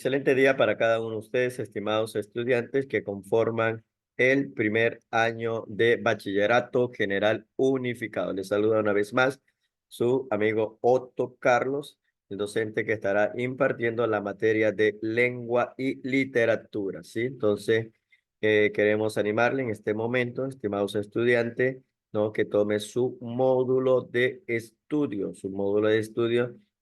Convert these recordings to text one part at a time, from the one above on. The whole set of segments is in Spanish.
Excelente día para cada uno de ustedes, estimados estudiantes que conforman el primer año de Bachillerato General Unificado. Les saluda una vez más su amigo Otto Carlos, el docente que estará impartiendo la materia de lengua y literatura, ¿sí? Entonces, queremos animarle en este momento, estimados estudiantes, ¿no? Que tome su módulo de estudio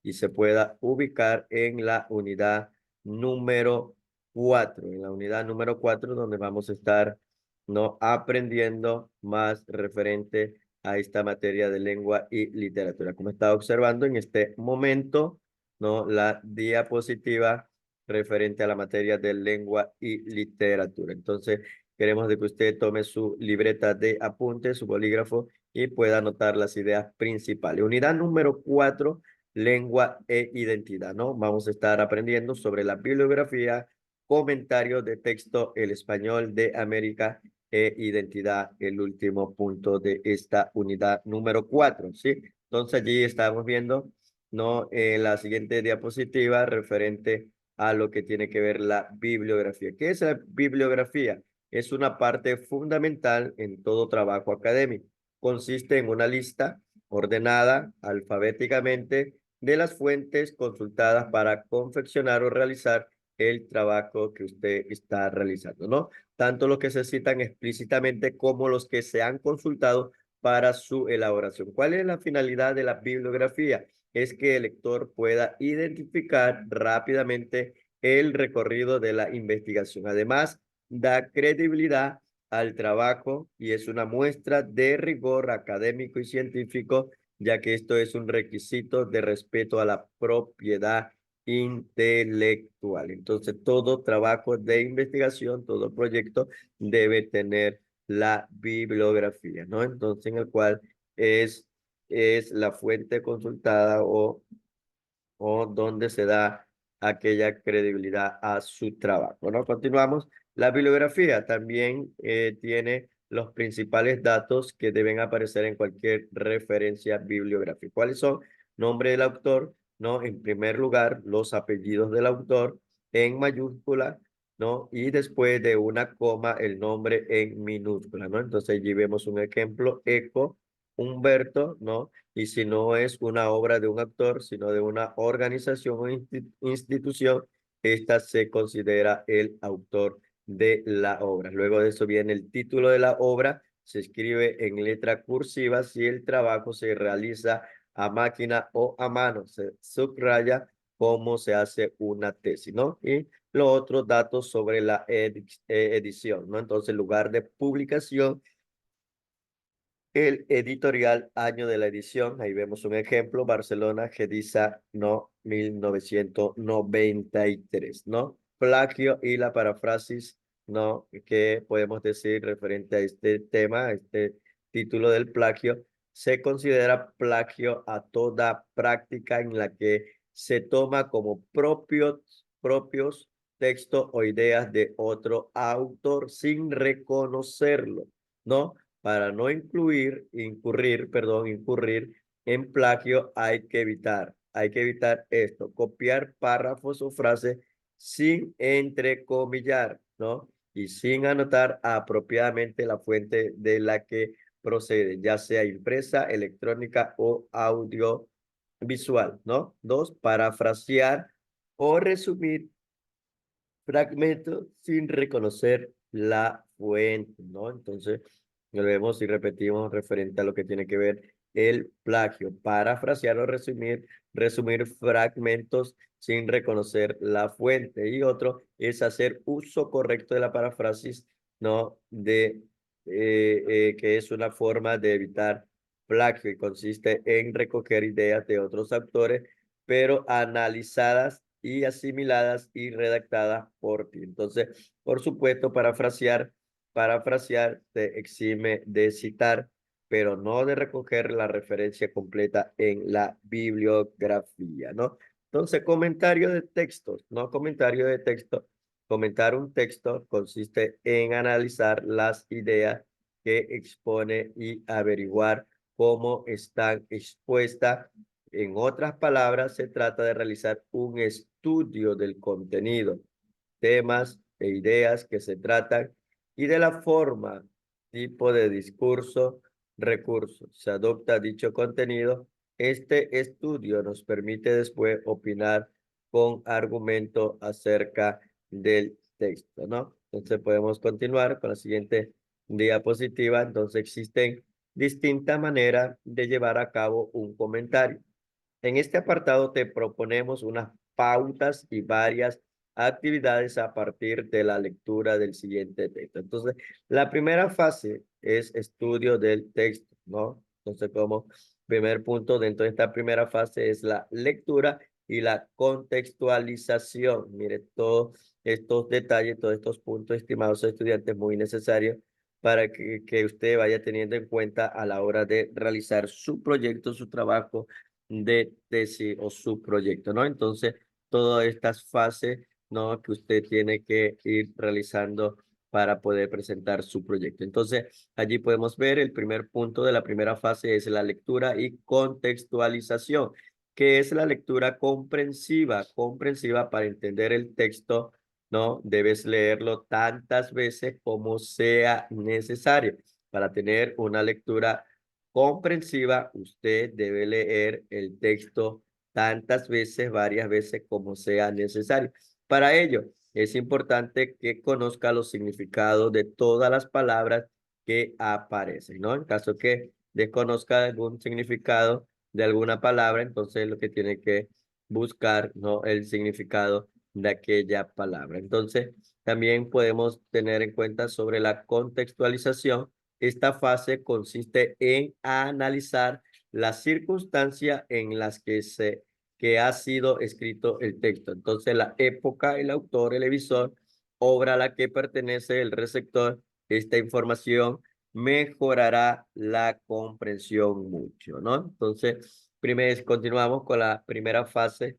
y se pueda ubicar en la unidad número 4, en la unidad número 4 donde vamos a estar no aprendiendo más referente a esta materia de lengua y literatura. Como está observando en este momento, no la diapositiva referente a la materia de lengua y literatura. Entonces, queremos de que usted tome su libreta de apuntes, su bolígrafo y pueda anotar las ideas principales. Unidad número 4, lengua e identidad, ¿no? Vamos a estar aprendiendo sobre la bibliografía, comentarios de texto, el español de América e identidad, el último punto de esta unidad número 4, ¿sí? Entonces allí estamos viendo, ¿no? La siguiente diapositiva referente a lo que tiene que ver la bibliografía. ¿Qué es la bibliografía? Es una parte fundamental en todo trabajo académico. Consiste en una lista ordenada alfabéticamente de las fuentes consultadas para confeccionar o realizar el trabajo que usted está realizando, ¿no? Tanto los que se citan explícitamente como los que se han consultado para su elaboración. ¿Cuál es la finalidad de la bibliografía? Es que el lector pueda identificar rápidamente el recorrido de la investigación. Además, da credibilidad al trabajo y es una muestra de rigor académico y científico, ya que esto es un requisito de respeto a la propiedad intelectual. Entonces, todo trabajo de investigación, todo proyecto debe tener la bibliografía, ¿no? Entonces, en el cual es, es la fuente consultada o donde se da aquella credibilidad a su trabajo, ¿no? Continuamos. La bibliografía también tiene los principales datos que deben aparecer en cualquier referencia bibliográfica. ¿Cuáles son? Nombre del autor, ¿no? En primer lugar, los apellidos del autor en mayúscula, ¿no? Y después de una coma, el nombre en minúscula, ¿no? Entonces allí vemos un ejemplo, Eco, Humberto, ¿no? Y si no es una obra de un autor, sino de una organización o institución, esta se considera el autor de la obra. Luego de eso viene el título de la obra, se escribe en letra cursiva si el trabajo se realiza a máquina o a mano, se subraya cómo se hace una tesis, ¿no? Y los otros datos sobre la edición, ¿no? Entonces, lugar de publicación, el editorial, año de la edición, ahí vemos un ejemplo, Barcelona, Gediza, no, 1993, ¿no? Plagio y la paráfrasis, ¿no? ¿Qué podemos decir referente a este tema, a este título del plagio? Se considera plagio a toda práctica en la que se toma como propios textos o ideas de otro autor sin reconocerlo, ¿no? Para no incurrir en plagio hay que evitar esto, copiar párrafos o frases sin entrecomillar, ¿no? Y sin anotar apropiadamente la fuente de la que procede, ya sea impresa, electrónica o audiovisual, ¿no? Dos, parafrasear o resumir fragmentos sin reconocer la fuente, ¿no? Entonces, volvemos y repetimos referente a lo que tiene que ver el plagio, parafrasear o resumir fragmentos sin reconocer la fuente. Y otro es hacer uso correcto de la paráfrasis, ¿no? Que es una forma de evitar plagio y consiste en recoger ideas de otros autores, pero analizadas y asimiladas y redactadas por ti. Entonces, por supuesto, parafrasear te exime de citar, pero no de recoger la referencia completa en la bibliografía, ¿no? Entonces, comentario de textos, ¿no? Comentario de texto. Comentar un texto consiste en analizar las ideas que expone y averiguar cómo están expuestas En otras palabras, se trata de realizar un estudio del contenido, temas e ideas que se tratan y de la forma, tipo de discurso, recursos. Se adopta dicho contenido. Este estudio nos permite después opinar con argumento acerca del texto, ¿no? Entonces podemos continuar con la siguiente diapositiva. Entonces existen distintas maneras de llevar a cabo un comentario. En este apartado te proponemos unas pautas y varias actividades a partir de la lectura del siguiente texto. Entonces, la primera fase es estudio del texto, ¿no? Entonces, como primer punto dentro de esta primera fase es la lectura y la contextualización. Mire, todos estos detalles, todos estos puntos, estimados estudiantes, muy necesarios para que usted vaya teniendo en cuenta a la hora de realizar su proyecto, su trabajo de tesis o su proyecto, ¿no? Entonces, todas estas fases, ¿no? Que usted tiene que ir realizando para poder presentar su proyecto. Entonces, allí podemos ver el primer punto de la primera fase es la lectura y contextualización, que es la lectura comprensiva, comprensiva para entender el texto, ¿no? Debes leerlo tantas veces como sea necesario. Para tener una lectura comprensiva, usted debe leer el texto tantas veces, varias veces como sea necesario. Para ello, es importante que conozca los significados de todas las palabras que aparecen, ¿no? En caso que desconozca algún significado de alguna palabra, entonces lo que tiene que buscar, ¿no? El significado de aquella palabra. Entonces, también podemos tener en cuenta sobre la contextualización. Esta fase consiste en analizar las circunstancias en las que ha sido escrito el texto. Entonces, la época, el autor, el emisor, obra a la que pertenece el receptor. Esta información mejorará la comprensión mucho, ¿no? Entonces, primero continuamos con la primera fase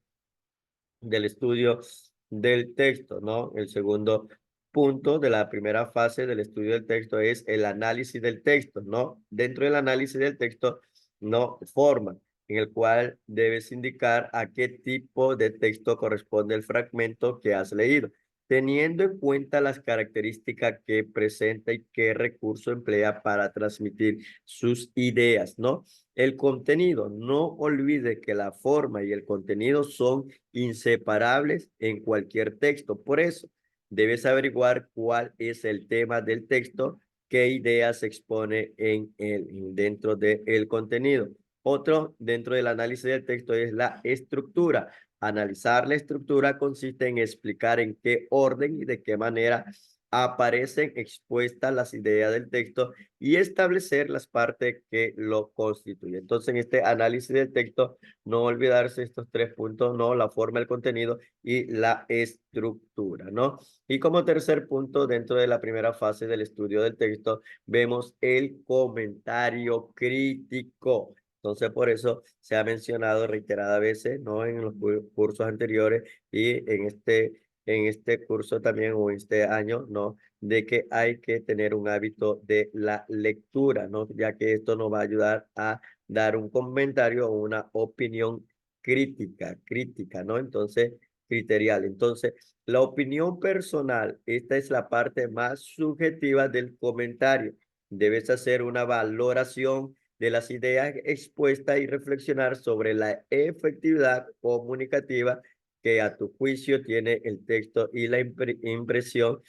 del estudio del texto, ¿no? El segundo punto de la primera fase del estudio del texto es el análisis del texto, ¿no? Dentro del análisis del texto, no forma en el cual debes indicar a qué tipo de texto corresponde el fragmento que has leído, teniendo en cuenta las características que presenta y qué recurso emplea para transmitir sus ideas, ¿no? El contenido, no olvide que la forma y el contenido son inseparables en cualquier texto. Por eso, debes averiguar cuál es el tema del texto, qué ideas se expone dentro del contenido. Otro dentro del análisis del texto es la estructura. Analizar la estructura consiste en explicar en qué orden y de qué manera aparecen expuestas las ideas del texto y establecer las partes que lo constituyen. Entonces, en este análisis del texto, no olvidarse estos tres puntos, ¿no? La forma, el contenido y la estructura, ¿no? Y como tercer punto, dentro de la primera fase del estudio del texto, vemos el comentario crítico. Entonces, por eso se ha mencionado reiteradas veces, ¿no? En los cursos anteriores y en este curso también o este año, ¿no? De que hay que tener un hábito de la lectura, ¿no? Ya que esto nos va a ayudar a dar un comentario o una opinión crítica, ¿no? Entonces, criterial. Entonces, la opinión personal, esta es la parte más subjetiva del comentario. Debes hacer una valoración de las ideas expuestas y reflexionar sobre la efectividad comunicativa que a tu juicio tiene el texto y la impresión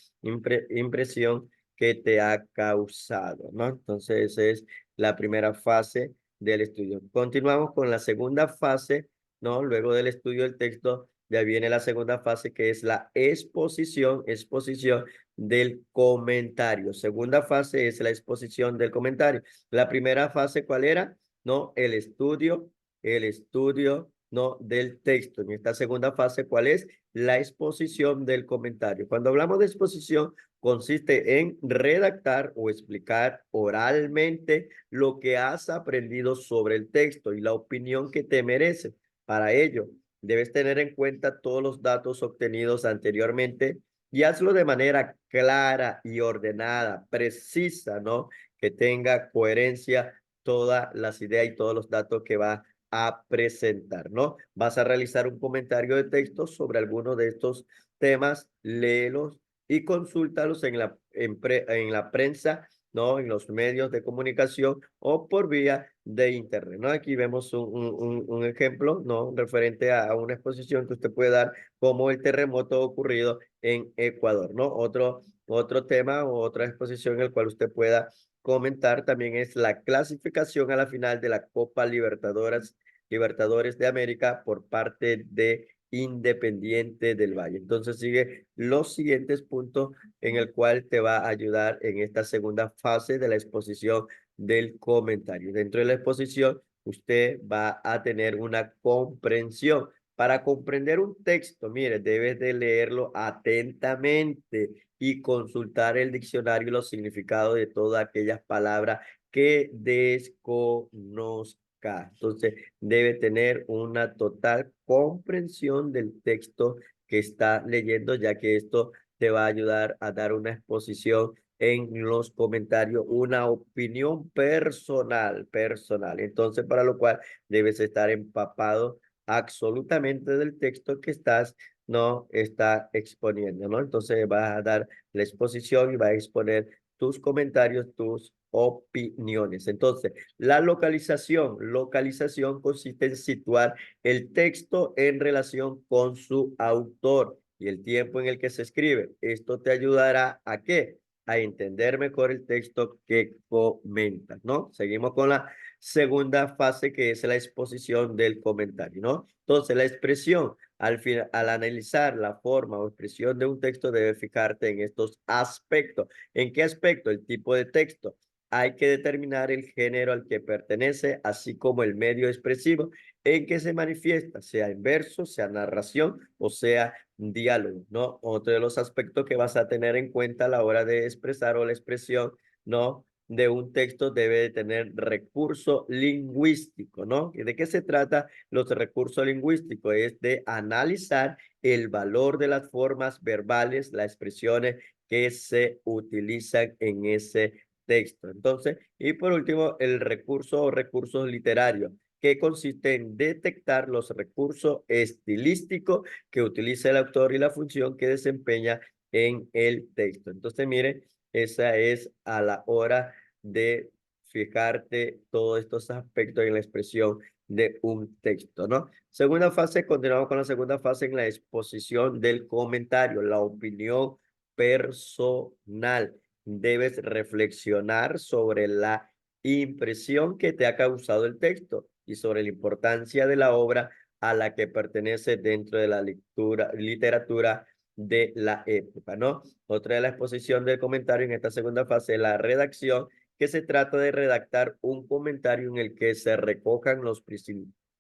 que te ha causado, ¿no? Entonces, esa es la primera fase del estudio. Continuamos con la segunda fase, ¿no? Luego del estudio del texto, ya viene la segunda fase que es la exposición del comentario. Segunda fase es la exposición del comentario. La primera fase, ¿cuál era? No, el estudio, no, del texto. En esta segunda fase, ¿cuál es? La exposición del comentario. Cuando hablamos de exposición, consiste en redactar o explicar oralmente lo que has aprendido sobre el texto y la opinión que te merece. Para ello, debes tener en cuenta todos los datos obtenidos anteriormente y hazlo de manera clara y ordenada, precisa, ¿no? Que tenga coherencia todas las ideas y todos los datos que va a presentar, ¿no? Vas a realizar un comentario de texto sobre alguno de estos temas, léelos y consúltalos en la prensa, ¿no? En los medios de comunicación o por vía de internet, ¿no? Aquí vemos un ejemplo, ¿no? Referente a una exposición que usted puede dar como el terremoto ocurrido en Ecuador, ¿no? Otro tema o otra exposición en el cual usted pueda comentar también es la clasificación a la final de la Copa Libertadores de América por parte de Independiente del Valle. Entonces sigue los siguientes puntos en el cual te va a ayudar en esta segunda fase de la exposición del comentario. Dentro de la exposición, usted va a tener una comprensión. Para comprender un texto, mire, debes de leerlo atentamente y consultar el diccionario y los significados de todas aquellas palabras que desconozca. Entonces, debe tener una total comprensión del texto que está leyendo, ya que esto te va a ayudar a dar una exposición en los comentarios, una opinión personal. Entonces, para lo cual debes estar empapado absolutamente del texto que no está exponiendo, ¿no? Entonces vas a dar la exposición y vas a exponer tus comentarios, tus opiniones. Entonces, la localización consiste en situar el texto en relación con su autor y el tiempo en el que se escribe. Esto te ayudará ¿a qué? A entender mejor el texto que comentas, ¿no? Seguimos con la segunda fase que es la exposición del comentario, ¿no? Entonces, la expresión, al analizar la forma o expresión de un texto, debes fijarte en estos aspectos. ¿En qué aspecto? El tipo de texto. Hay que determinar el género al que pertenece, así como el medio expresivo en que se manifiesta, sea en verso, sea narración o sea diálogo, ¿no? Otro de los aspectos que vas a tener en cuenta a la hora de expresar o la expresión, ¿no? De un texto debe de tener recurso lingüístico, ¿no? ¿De qué se trata los recursos lingüísticos? Es de analizar el valor de las formas verbales, las expresiones que se utilizan en ese texto. Entonces, y por último, el recurso o recursos literarios, que consiste en detectar los recursos estilísticos que utiliza el autor y la función que desempeña en el texto. Entonces, mire, esa es a la hora de fijarte todos estos aspectos en la expresión de un texto, ¿no? Segunda fase, continuamos con la segunda fase en la exposición del comentario, la opinión personal. Debes reflexionar sobre la impresión que te ha causado el texto y sobre la importancia de la obra a la que pertenece dentro de la literatura de la época, ¿no? Otra de la exposición del comentario en esta segunda fase es la redacción, que se trata de redactar un comentario en el que se recojan los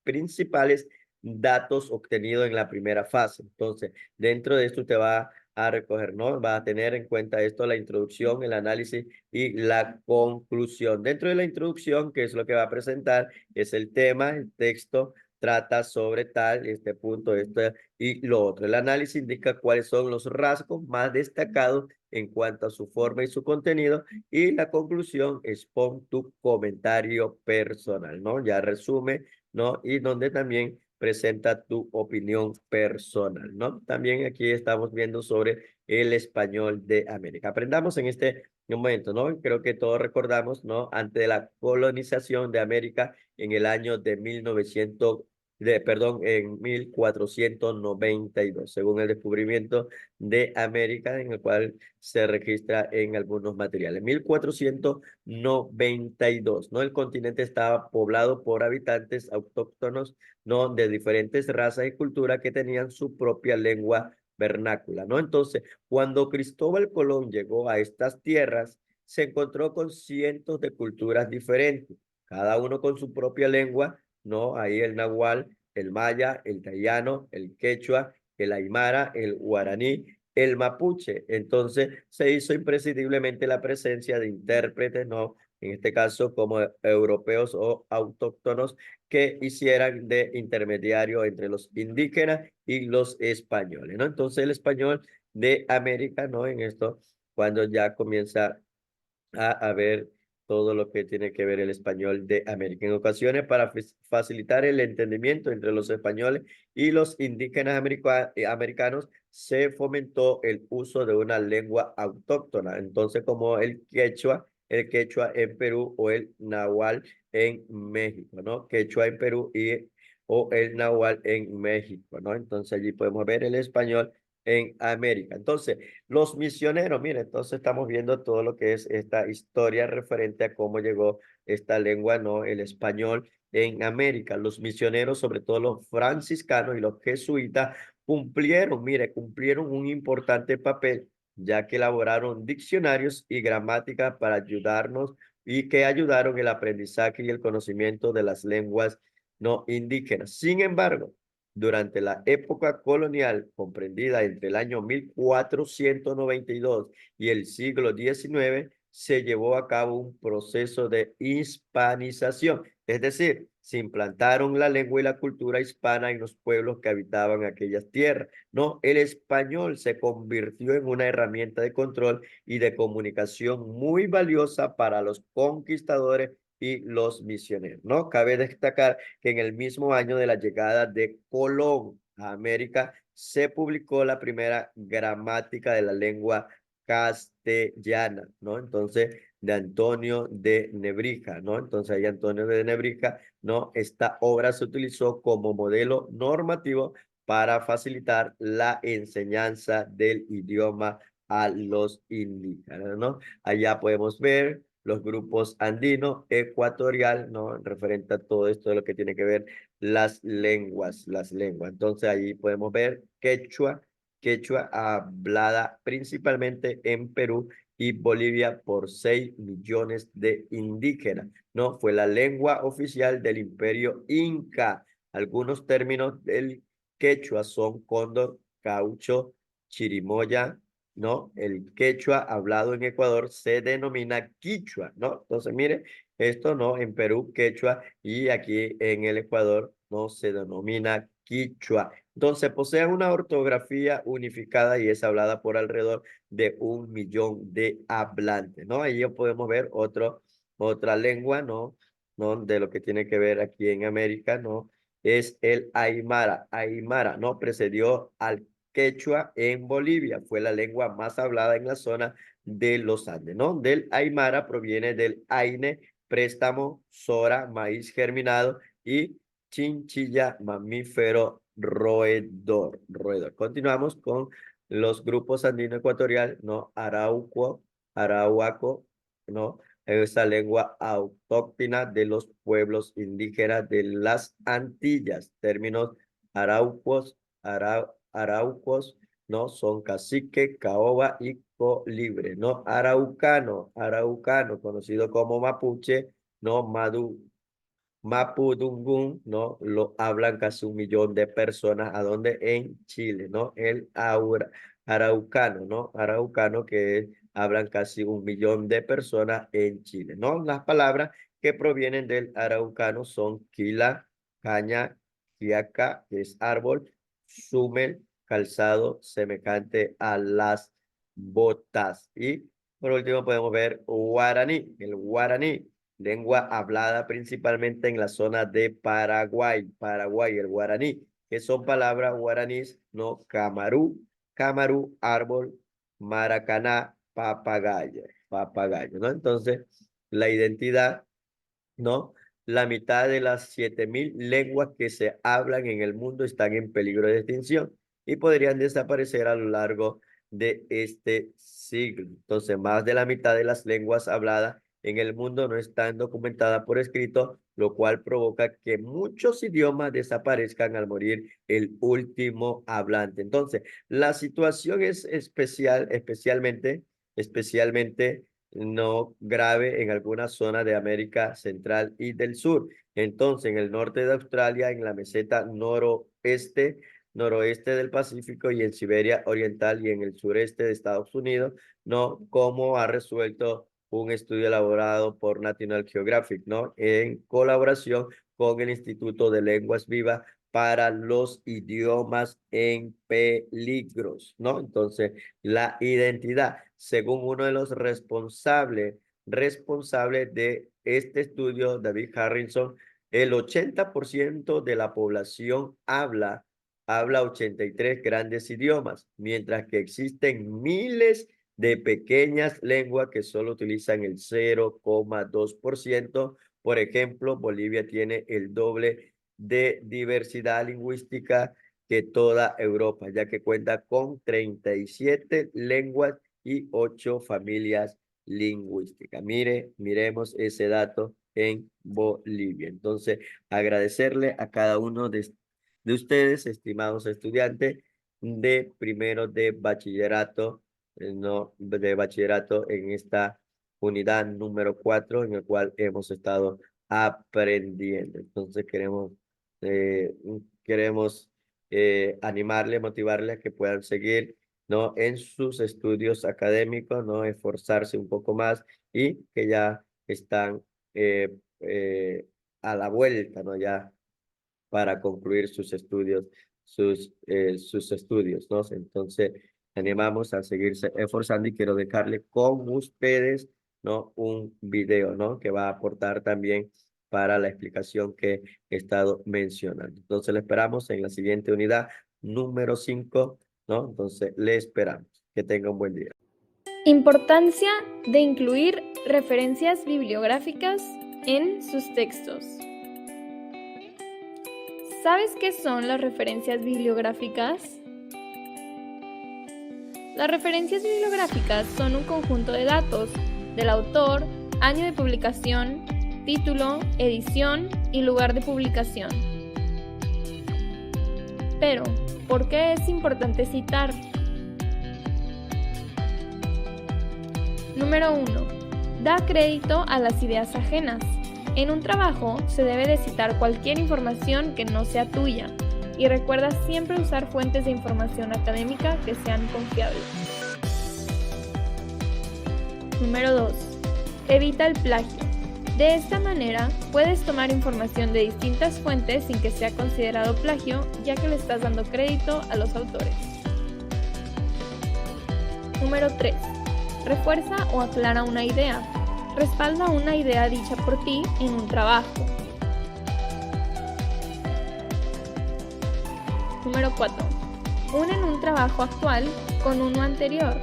principales datos obtenidos en la primera fase. Entonces, dentro de esto te va a recoger, ¿no? Va a tener en cuenta esto, la introducción, el análisis y la conclusión. Dentro de la introducción, que es lo que va a presentar, es el tema, el texto trata sobre tal, este punto, este y lo otro. El análisis indica cuáles son los rasgos más destacados en cuanto a su forma y su contenido, y la conclusión es pon tu comentario personal, ¿no? Ya resume, ¿no? Y donde también presenta tu opinión personal, ¿no? También aquí estamos viendo sobre el español de América. Aprendamos en este momento, ¿no? Creo que todos recordamos, ¿no? Ante la colonización de América en el año de 1492, según el descubrimiento de América, en el cual se registra en algunos materiales. 1492, ¿no? El continente estaba poblado por habitantes autóctonos, ¿no? De diferentes razas y culturas que tenían su propia lengua vernácula, ¿no? Entonces, cuando Cristóbal Colón llegó a estas tierras, se encontró con cientos de culturas diferentes, cada uno con su propia lengua, ¿no? Ahí el náhuatl, el maya, el tayano, el quechua, el aymara, el guaraní, el mapuche. Entonces se hizo imprescindiblemente la presencia de intérpretes, ¿no? En este caso como europeos o autóctonos que hicieran de intermediario entre los indígenas y los españoles, ¿no? Entonces el español de América, ¿no? En esto, cuando ya comienza a haber todo lo que tiene que ver el español de América. En ocasiones, para facilitar el entendimiento entre los españoles y los indígenas americanos, se fomentó el uso de una lengua autóctona. Entonces, como el quechua en Perú o el náhuatl en México, ¿no? Quechua en Perú o el náhuatl en México, ¿no? Entonces, allí podemos ver el español en América. Entonces, los misioneros, mire, entonces estamos viendo todo lo que es esta historia referente a cómo llegó esta lengua, ¿no? El español en América. Los misioneros, sobre todo los franciscanos y los jesuitas, cumplieron un importante papel, ya que elaboraron diccionarios y gramática para ayudarnos y que ayudaron el aprendizaje y el conocimiento de las lenguas no indígenas. Sin embargo, durante la época colonial, comprendida entre el año 1492 y el siglo XIX, se llevó a cabo un proceso de hispanización, es decir, se implantaron la lengua y la cultura hispana en los pueblos que habitaban aquellas tierras. No, el español se convirtió en una herramienta de control y de comunicación muy valiosa para los conquistadores y los misioneros, ¿no? Cabe destacar que en el mismo año de la llegada de Colón a América, se publicó la primera gramática de la lengua castellana, ¿no? Entonces, de Antonio de Nebrija, ¿no? Entonces, ahí Antonio de Nebrija, ¿no? Esta obra se utilizó como modelo normativo para facilitar la enseñanza del idioma a los indígenas, ¿no? Allá podemos ver los grupos andino, ecuatorial, ¿no? Referente a todo esto de lo que tiene que ver las lenguas. Entonces, allí podemos ver quechua hablada principalmente en Perú y Bolivia por 6 millones de indígenas, ¿no? Fue la lengua oficial del Imperio Inca. Algunos términos del quechua son cóndor, caucho, chirimoya, ¿no? El quechua hablado en Ecuador se denomina quichua, ¿no? Entonces, mire, esto, ¿no? En Perú, quechua, y aquí en el Ecuador, ¿no? Se denomina quichua. Entonces, posee una ortografía unificada y es hablada por alrededor de 1 millón de hablantes, ¿no? Ahí podemos ver otra lengua, ¿no? ¿No? De lo que tiene que ver aquí en América, ¿no? Es el Aymara. Aymara, ¿no? Precedió al quechua en Bolivia. Fue la lengua más hablada en la zona de los Andes, ¿no? Del Aymara proviene del Aine, préstamo, sora, maíz germinado y chinchilla, mamífero roedor. Continuamos con los grupos andino ecuatorial, ¿no? Arauaco, ¿no? Esa lengua autóctona de los pueblos indígenas de las Antillas. Términos araucos, araucos, ¿no? Son cacique, caoba y colibre, ¿no? Araucano, conocido como mapuche, ¿no? Mapudungun, ¿no? Lo hablan casi 1 millón de personas. ¿A dónde? En Chile, ¿no? Araucano, ¿no? Araucano hablan casi 1 millón de personas en Chile, ¿no? Las palabras que provienen del araucano son quila, caña, quiaca, que es árbol, sumel, calzado, semejante a las botas. Y por último podemos ver guaraní. El guaraní, lengua hablada principalmente en la zona de Paraguay, el guaraní, que son palabras guaraníes, ¿no? Camarú, árbol, maracaná, papagayo, ¿no? Entonces, la identidad, ¿no? La mitad de las 7.000 lenguas que se hablan en el mundo están en peligro de extinción y podrían desaparecer a lo largo de este siglo. Entonces, más de la mitad de las lenguas habladas en el mundo no están documentadas por escrito, lo cual provoca que muchos idiomas desaparezcan al morir el último hablante. Entonces, la situación es especialmente no grave en algunas zonas de América Central y del Sur. Entonces, en el norte de Australia, en la meseta noroeste del Pacífico y en Siberia Oriental y en el sureste de Estados Unidos, ¿no? Como ha resuelto un estudio elaborado por National Geographic, ¿no? En colaboración con el Instituto de Lenguas Vivas para los idiomas en peligros, ¿no? Entonces, la identidad, según uno de los responsables responsable de este estudio, David Harrison, el 80% de la población habla 83 grandes idiomas, mientras que existen miles de pequeñas lenguas que solo utilizan el 0,2%. Por ejemplo, Bolivia tiene el doble de diversidad lingüística que toda Europa, ya que cuenta con 37 lenguas y 8 familias lingüísticas. Miremos ese dato en Bolivia. Entonces, agradecerle a cada uno de ustedes, estimados estudiantes de primero de bachillerato, no, de bachillerato en esta unidad número 4 en el cual hemos estado aprendiendo. Entonces eh, queremos animarle, motivarle a que puedan seguir, ¿no? En sus estudios académicos, ¿no? Esforzarse un poco más y que ya están a la vuelta, ¿no? Ya para concluir sus estudios, sus estudios, ¿no? Entonces, animamos a seguirse esforzando y quiero dejarle con ustedes, ¿no? Un video, ¿no? Que va a aportar también para la explicación que he estado mencionando. Entonces, le esperamos en la siguiente unidad, número 5, ¿no? Entonces, le esperamos. Que tenga un buen día. Importancia de incluir referencias bibliográficas en sus textos. ¿Sabes qué son las referencias bibliográficas? Las referencias bibliográficas son un conjunto de datos del autor, año de publicación, título, edición y lugar de publicación. Pero, ¿por qué es importante citar? Número 1. Da crédito a las ideas ajenas. En un trabajo se debe de citar cualquier información que no sea tuya y recuerda siempre usar fuentes de información académica que sean confiables. Número 2. Evita el plagio. De esta manera puedes tomar información de distintas fuentes sin que sea considerado plagio, ya que le estás dando crédito a los autores. Número 3. Refuerza o aclara una idea. Respalda una idea dicha por ti en un trabajo. Número 4. Unen un trabajo actual con uno anterior.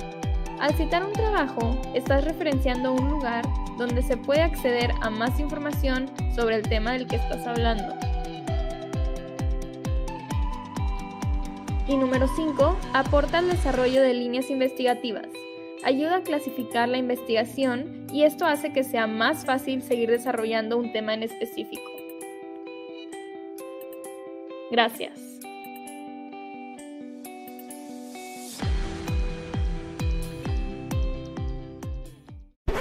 Al citar un trabajo, estás referenciando un lugar donde se puede acceder a más información sobre el tema del que estás hablando. Y número 5. Aporta al desarrollo de líneas investigativas. Ayuda a clasificar la investigación y esto hace que sea más fácil seguir desarrollando un tema en específico. Gracias.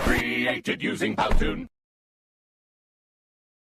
Created using Powtoon.